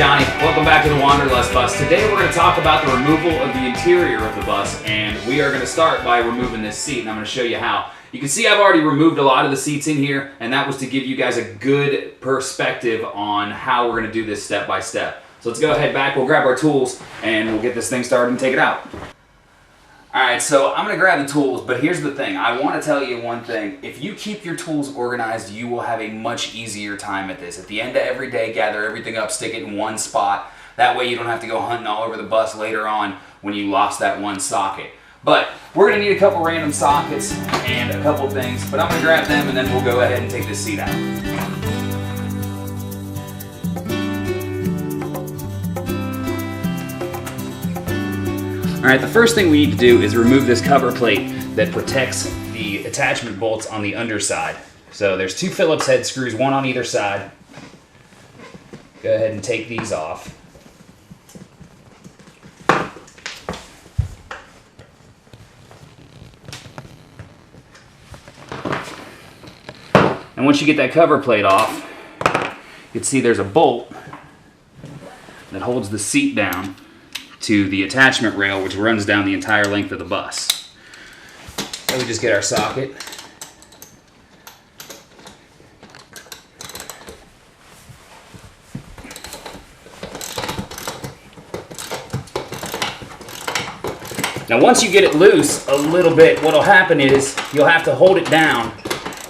Johnny. Welcome back to the Wanderlust bus. Today we're going to talk about the removal of the interior of the bus, and we are going to start by removing this seat, and I'm going to show you how. You can see I've already removed a lot of the seats in here, and that was to give you guys a good perspective on how we're going to do this step by step. So let's go ahead back, we'll grab our tools, and we'll get this thing started and take it out. Alright, so I'm going to grab the tools, but here's the thing. I want to tell you one thing. If you keep your tools organized, you will have a much easier time at this. At the end of every day, gather everything up, stick it in one spot. That way you don't have to go hunting all over the bus later on when you lost that one socket. But we're going to need a couple random sockets and a couple things, but I'm going to grab them and then we'll go ahead and take this seat out. Alright, the first thing we need to do is remove this cover plate that protects the attachment bolts on the underside. So there's two Phillips head screws, one on either side. Go ahead and take these off. And once you get that cover plate off, you can see there's a bolt that holds the seat down to the attachment rail, which runs down the entire length of the bus. So we just get our socket. Now once you get it loose a little bit, what'll happen is you'll have to hold it down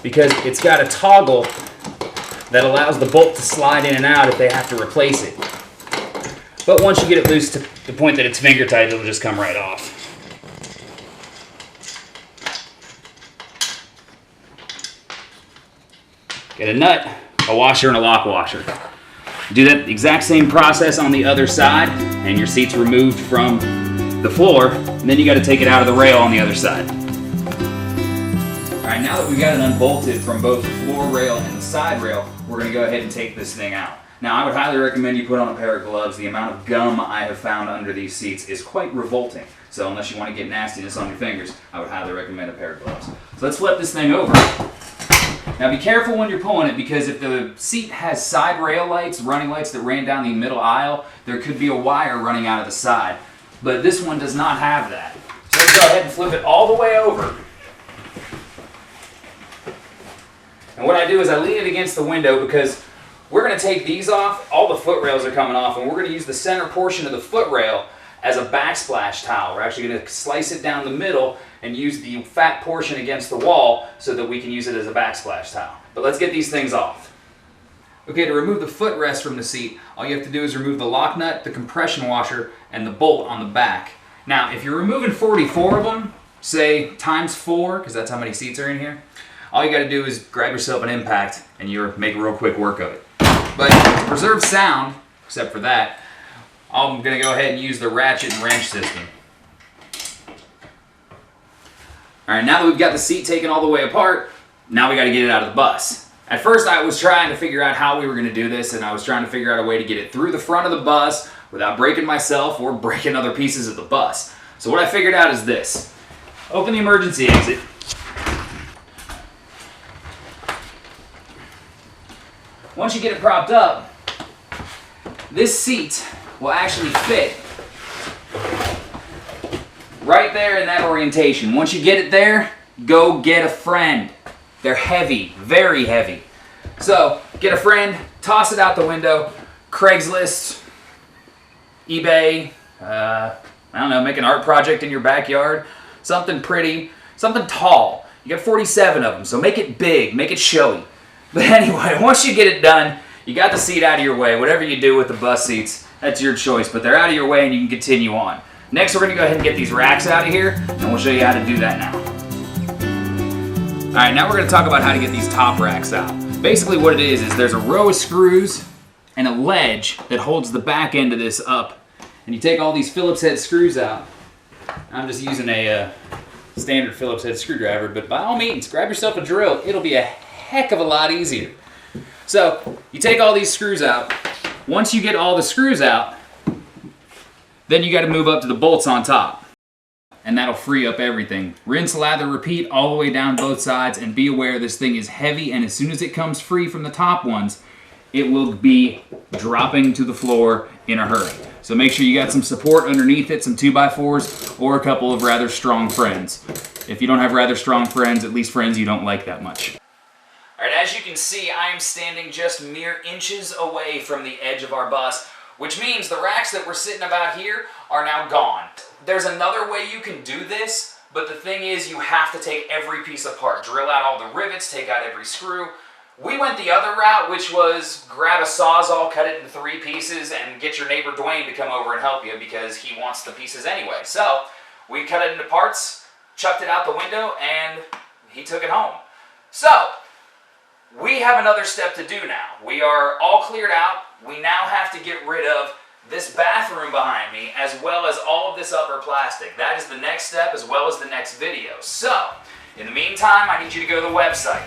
because it's got a toggle that allows the bolt to slide in and out if they have to replace it. But once you get it loose to the point that it's finger tight, it'll just come right off. Get a nut, a washer, and a lock washer. Do that exact same process on the other side, and your seat's removed from the floor, and then you got to take it out of the rail on the other side. Alright, now that we've got it unbolted from both the floor rail and the side rail, we're going to go ahead and take this thing out. Now, I would highly recommend you put on a pair of gloves. The amount of gum I have found under these seats is quite revolting. So unless you want to get nastiness on your fingers, I would highly recommend a pair of gloves. So let's flip this thing over. Now be careful when you're pulling it, because if the seat has side rail lights, running lights that ran down the middle aisle, there could be a wire running out of the side. But this one does not have that. So let's go ahead and flip it all the way over. And what I do is I lean it against the window because we're going to take these off, all the foot rails are coming off, and we're going to use the center portion of the foot rail as a backsplash towel. We're actually going to slice it down the middle and use the fat portion against the wall so that we can use it as a backsplash towel. But let's get these things off. Okay, to remove the footrest from the seat, all you have to do is remove the lock nut, the compression washer, and the bolt on the back. Now, if you're removing 44 of them, say times 4, because that's how many seats are in here, all you got to do is grab yourself an impact and you'll make real quick work of it. But to preserve sound, except for that, I'm going to go ahead and use the ratchet and wrench system. Alright, now that we've got the seat taken all the way apart, now we got to get it out of the bus. At first I was trying to figure out how we were going to do this, and I was trying to figure out a way to get it through the front of the bus without breaking myself or breaking other pieces of the bus. So what I figured out is this. Open the emergency exit. Once you get it propped up, this seat will actually fit right there in that orientation. Once you get it there, go get a friend. They're heavy, very heavy. So get a friend, toss it out the window, Craigslist, eBay, I don't know, make an art project in your backyard, something pretty, something tall. You got 47 of them, so make it big, make it showy. But anyway, once you get it done, you got the seat out of your way. Whatever you do with the bus seats, that's your choice, but they're out of your way and you can continue on. Next, we're going to go ahead and get these racks out of here, and we'll show you how to do that now. Alright, now we're going to talk about how to get these top racks out. Basically what it is there's a row of screws and a ledge that holds the back end of this up. And you take all these Phillips head screws out. I'm just using a standard Phillips head screwdriver, but by all means, grab yourself a drill. It'll be a heck of a lot easier. So you take all these screws out. Once you get all the screws out, then you got to move up to the bolts on top, and that'll free up everything. Rinse, lather, repeat all the way down both sides, and be aware this thing is heavy, and as soon as it comes free from the top ones, it will be dropping to the floor in a hurry. So make sure you got some support underneath it, some 2x4s, or a couple of rather strong friends. If you don't have rather strong friends, at least friends you don't like that much. Alright, as you can see, I am standing just mere inches away from the edge of our bus, which means the racks that were sitting about here are now gone. There's another way you can do this, but the thing is you have to take every piece apart. Drill out all the rivets, take out every screw. We went the other route, which was grab a Sawzall, cut it into 3 pieces, and get your neighbor Dwayne to come over and help you because he wants the pieces anyway. So, we cut it into parts, chucked it out the window, and he took it home. So, we have another step to do now. We are all cleared out. We now have to get rid of this bathroom behind me, as well as all of this upper plastic. That is the next step, as well as the next video. So, in the meantime, I need you to go to the website,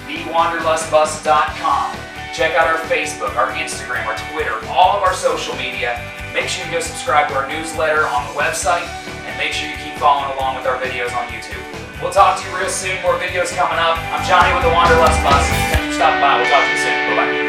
thewanderlustbus.com. Check out our Facebook, our Instagram, our Twitter, all of our social media. Make sure you go subscribe to our newsletter on the website, and make sure you keep following along with our videos on YouTube. We'll talk to you real soon. More videos coming up. I'm Johnny with the Wanderlust Bus. Thanks for stopping by. We'll talk to you soon. Bye-bye.